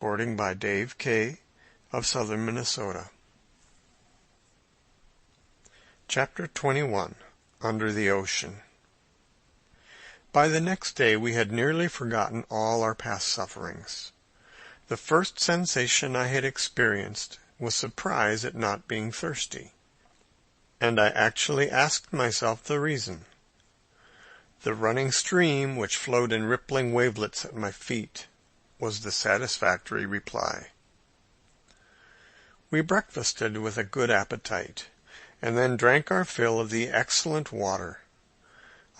Recording by Dave K. of Southern Minnesota. Chapter 21. Under the Ocean. By the next day we had nearly forgotten all our past sufferings. The first sensation I had experienced was surprise at not being thirsty, and I actually asked myself the reason. The running stream, which flowed in rippling wavelets at my feet, was the satisfactory reply. We breakfasted with a good appetite, and then drank our fill of the excellent water.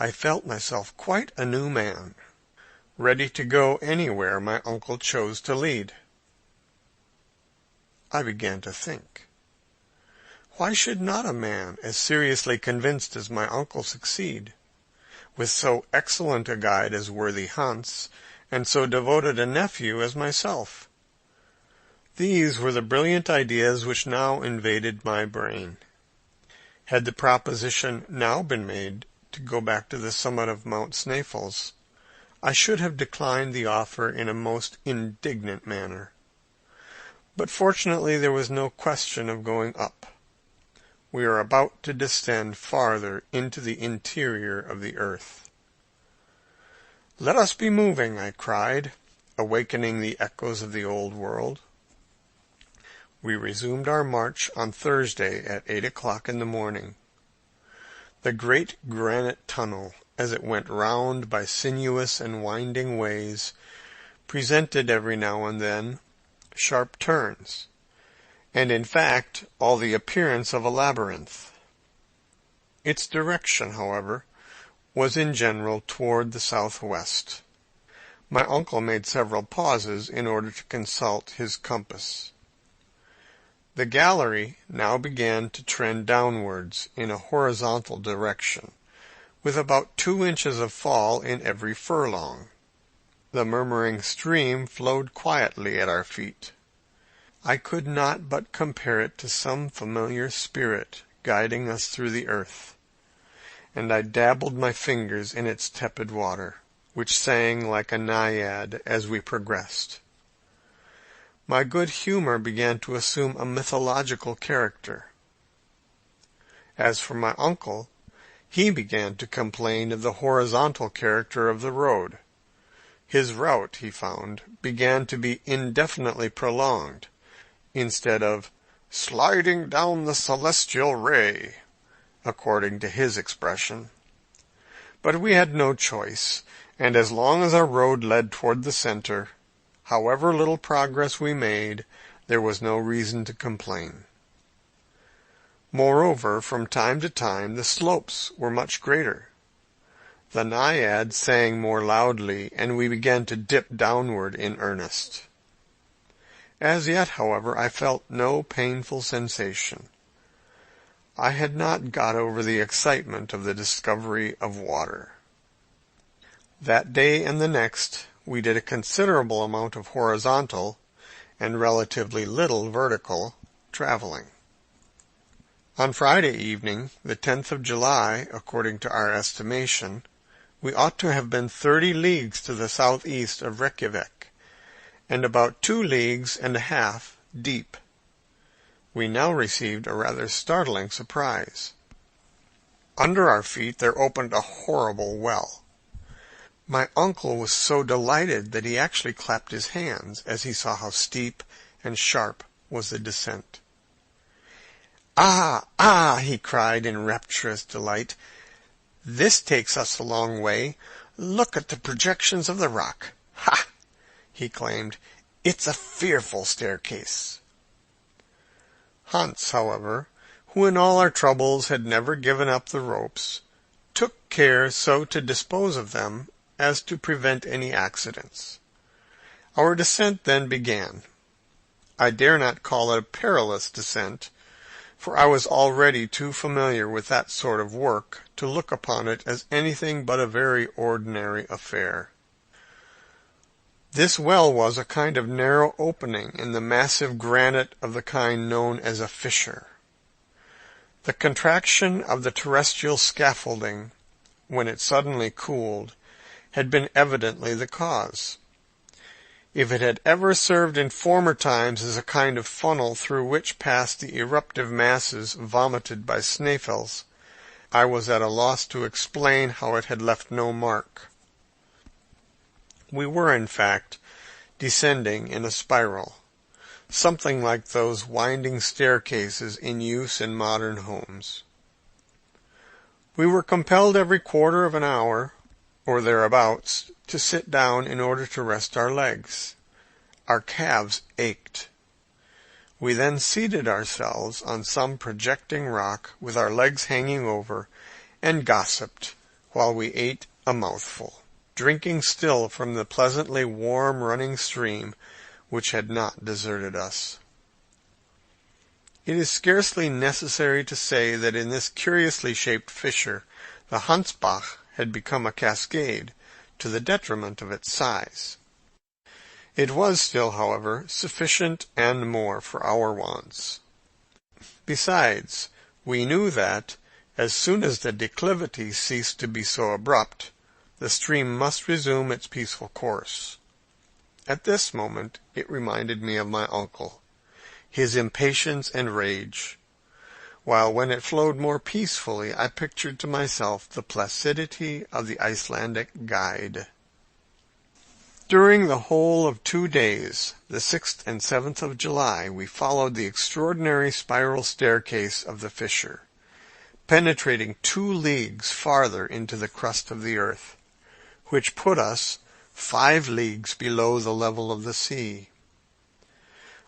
I felt myself quite a new man, ready to go anywhere my uncle chose to lead. I began to think. Why should not a man as seriously convinced as my uncle succeed, with so excellent a guide as worthy Hans, and so devoted a nephew as myself? These were the brilliant ideas which now invaded my brain. Had the proposition now been made to go back to the summit of Mount Snæfell's, I should have declined the offer in a most indignant manner. But fortunately there was no question of going up. We are about to descend farther into the interior of the earth. "Let us be moving," I cried, awakening the echoes of the old world. We resumed our march on Thursday at 8 o'clock in the morning. The great granite tunnel, as it went round by sinuous and winding ways, presented every now and then sharp turns, and in fact all the appearance of a labyrinth. Its direction, however, was in general toward the southwest. My uncle made several pauses in order to consult his compass. The gallery now began to trend downwards in a horizontal direction, with about 2 inches of fall in every furlong. The murmuring stream flowed quietly at our feet. I could not but compare it to some familiar spirit guiding us through the earth, and I dabbled my fingers in its tepid water, which sang like a naiad as we progressed. My good humor began to assume a mythological character. As for my uncle, he began to complain of the horizontal character of the road. His route, he found, began to be indefinitely prolonged, instead of sliding down the celestial ray, according to his expression. But we had no choice, and as long as our road led toward the center, however little progress we made, there was no reason to complain. Moreover, from time to time the slopes were much greater. The naiad sang more loudly, and we began to dip downward in earnest. As yet, however, I felt no painful sensation. I had not got over the excitement of the discovery of water. That day and the next we did a considerable amount of horizontal, and relatively little vertical, traveling. On Friday evening, the 10th of July, according to our estimation, we ought to have been 30 leagues to the southeast of Reykjavik, and about 2 leagues and a half deep. We now received a rather startling surprise. Under our feet there opened a horrible well. My uncle was so delighted that he actually clapped his hands as he saw how steep and sharp was the descent. "Ah, ah!" he cried in rapturous delight. "This takes us a long way. Look at the projections of the rock. Ha!" he claimed. "It's a fearful staircase." Hans, however, who in all our troubles had never given up the ropes, took care so to dispose of them as to prevent any accidents. Our descent then began. I dare not call it a perilous descent, for I was already too familiar with that sort of work to look upon it as anything but a very ordinary affair. This well was a kind of narrow opening in the massive granite of the kind known as a fissure. The contraction of the terrestrial scaffolding, when it suddenly cooled, had been evidently the cause. If it had ever served in former times as a kind of funnel through which passed the eruptive masses vomited by Snæfell's, I was at a loss to explain how it had left no mark. We were, in fact, descending in a spiral, something like those winding staircases in use in modern homes. We were compelled every quarter of an hour, or thereabouts, to sit down in order to rest our legs. Our calves ached. We then seated ourselves on some projecting rock with our legs hanging over, and gossiped while we ate a mouthful, drinking still from the pleasantly warm running stream which had not deserted us. It is scarcely necessary to say that in this curiously shaped fissure the Hansbach had become a cascade, to the detriment of its size. It was still, however, sufficient and more for our wants. Besides, we knew that, as soon as the declivity ceased to be so abrupt, the stream must resume its peaceful course. At this moment it reminded me of my uncle, his impatience and rage, while when it flowed more peacefully I pictured to myself the placidity of the Icelandic guide. During the whole of 2 days, the 6th and 7th of July, we followed the extraordinary spiral staircase of the fissure, penetrating 2 leagues farther into the crust of the earth, which put us 5 leagues below the level of the sea.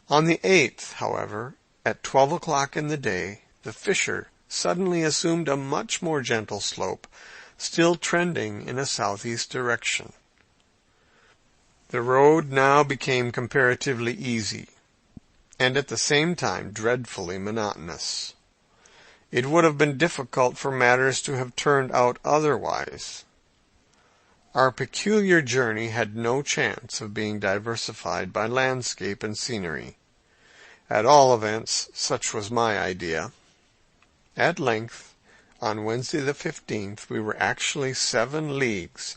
On the 8th, however, at 12 o'clock in the day, the fissure suddenly assumed a much more gentle slope, still trending in a southeast direction. The road now became comparatively easy, and at the same time dreadfully monotonous. It would have been difficult for matters to have turned out otherwise. Our peculiar journey had no chance of being diversified by landscape and scenery. At all events, such was my idea. At length, on Wednesday the 15th, we were actually 7 leagues,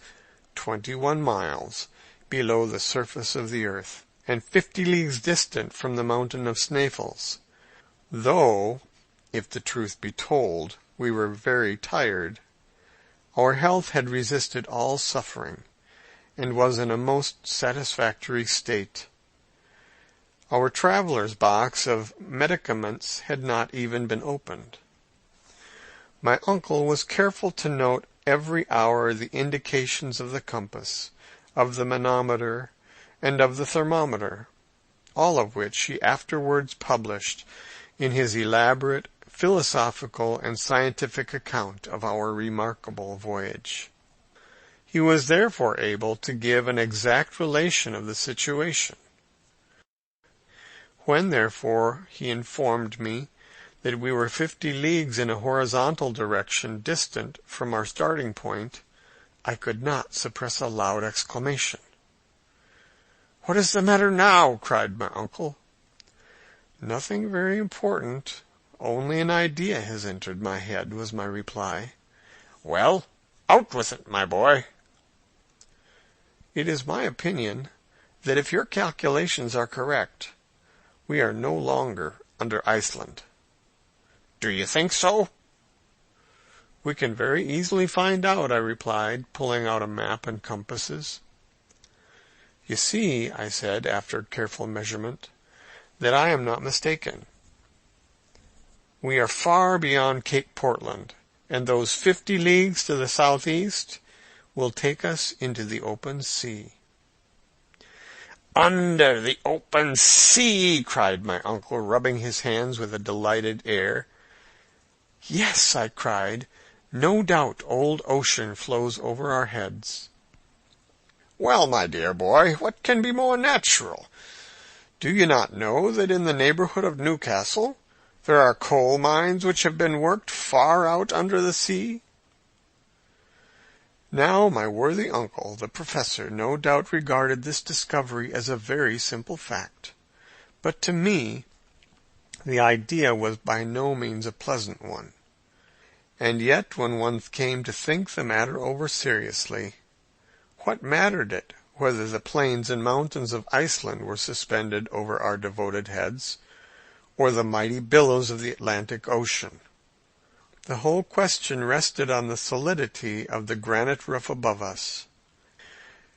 21 miles, below the surface of the earth, and 50 leagues distant from the mountain of Snæfell's, though, if the truth be told, we were very tired. Our health had resisted all suffering, and was in a most satisfactory state. Our traveller's box of medicaments had not even been opened. My uncle was careful to note every hour the indications of the compass, of the manometer, and of the thermometer, all of which he afterwards published in his elaborate, philosophical, and scientific account of our remarkable voyage. He was therefore able to give an exact relation of the situation. When, therefore, he informed me that we were 50 leagues in a horizontal direction distant from our starting point, I could not suppress a loud exclamation. "What is the matter now?" cried my uncle. "Nothing very important. Only an idea has entered my head," was my reply. "Well, out with it, my boy." "It is my opinion that if your calculations are correct, we are no longer under Iceland." "Do you think so?" "We can very easily find out," I replied, pulling out a map and compasses. "You see," I said, after careful measurement, "that I am not mistaken. We are far beyond Cape Portland, and those 50 leagues to the southeast will take us into the open sea." "Under the open sea!" cried my uncle, rubbing his hands with a delighted air. "Yes," I cried, "no doubt old ocean flows over our heads." "Well, my dear boy, what can be more natural? Do you not know that in the neighborhood of Newcastle there are coal mines which have been worked far out under the sea?" Now my worthy uncle, the professor, no doubt regarded this discovery as a very simple fact, but to me the idea was by no means a pleasant one. And yet, when one came to think the matter over seriously, what mattered it whether the plains and mountains of Iceland were suspended over our devoted heads, or the mighty billows of the Atlantic Ocean. The whole question rested on the solidity of the granite roof above us.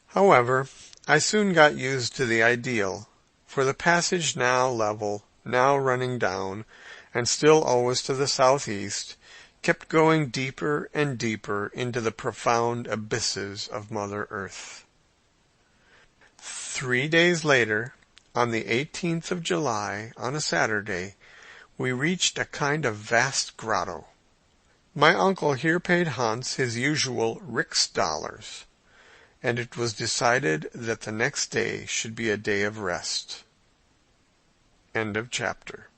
However, I soon got used to the ideal, for the passage now level, now running down, and still always to the southeast, kept going deeper and deeper into the profound abysses of Mother Earth. 3 days later, on the 18th of July, on a Saturday, we reached a kind of vast grotto. My uncle here paid Hans his usual $6, and it was decided that the next day should be a day of rest. End of chapter.